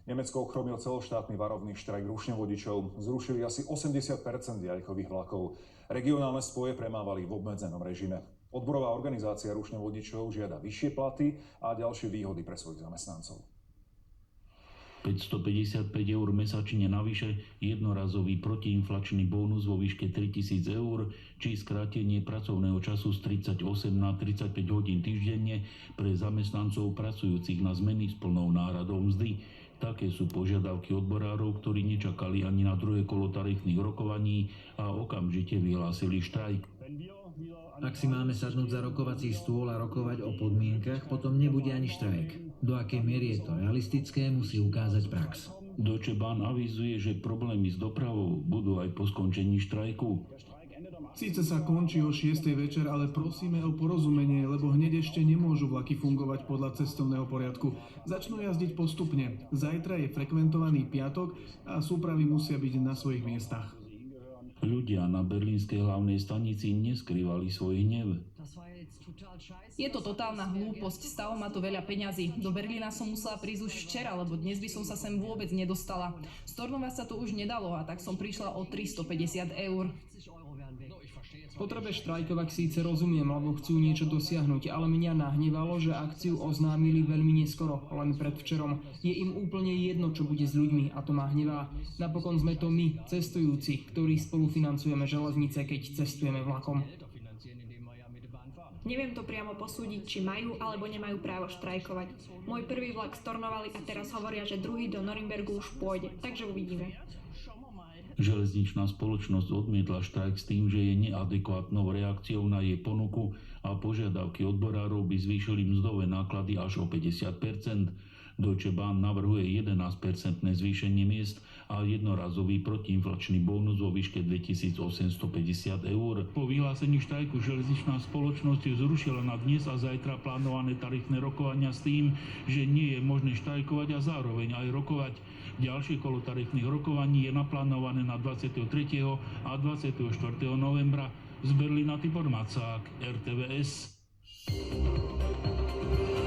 Nemecko ochromil celoštátny varovný štrajk rušňovodičov. Zrušili asi 80% diaľkových vlakov. Regionálne spoje premávali v obmedzenom režime. Odborová organizácia rušňovodičov žiada vyššie platy a ďalšie výhody pre svojich zamestnancov. 555 eur mesačne navyše, jednorazový protiinflačný bónus vo výške 3000 eur, či skrátenie pracovného času z 38 na 35 hodín týždenne pre zamestnancov pracujúcich na zmeny s plnou náhradou mzdy. Také sú požiadavky odborárov, ktorí nečakali ani na druhé kolo tarifných rokovaní a okamžite vyhlásili štrajk. Ak si máme sadnúť za rokovací stôl a rokovať o podmienkach, potom nebude ani štrajk. Do akej miery je to realistické, musí ukázať prax. Deutsche Bahn avizuje, že problémy s dopravou budú aj po skončení štrajku. Síce sa končí o 6. večer, ale prosíme o porozumenie, lebo hneď ešte nemôžu vlaky fungovať podľa cestovného poriadku. Začnú jazdiť postupne. Zajtra je frekventovaný piatok a súpravy musia byť na svojich miestach. Ľudia na berlínskej hlavnej stanici neskrývali svoj hnev. Je to totálna hlúposť, stálo ma to veľa peňazí. Do Berlína som musela prísť už včera, lebo dnes by som sa sem vôbec nedostala. Stornovať sa to už nedalo a tak som prišla o 350 eur. Potrebe štrajkovať síce rozumiem, lebo chcú niečo dosiahnuť, ale mňa nahnevalo, že akciu oznámili veľmi neskoro, len predvčerom. Je im úplne jedno, čo bude s ľuďmi, a to ma hnevá. Napokon sme to my, cestujúci, ktorí spolufinancujeme železnice, keď cestujeme vlakom. Neviem to priamo posúdiť, či majú alebo nemajú právo štrajkovať. Môj prvý vlak stornovali a teraz hovoria, že druhý do Norimbergu už pôjde, takže uvidíme. Železničná spoločnosť odmietla štrajk s tým, že je neadekvátnou reakciou na jej ponuku a požiadavky odborárov by zvýšili mzdové náklady až o 50%. Deutsche Bahn navrhuje 11% zvýšenie miest a jednorazový protiinflačný bónus vo výške 2850 eur. Po vyhlásení štrajku železničná spoločnosť zrušila na dnes a zajtra plánované tarifné rokovania s tým, že nie je možné štrajkovať a zároveň aj rokovať. Ďalšie kolo tarifných rokovaní je naplánované na 23. a 24. novembra. Z Berlína Tibor Macák, RTVS.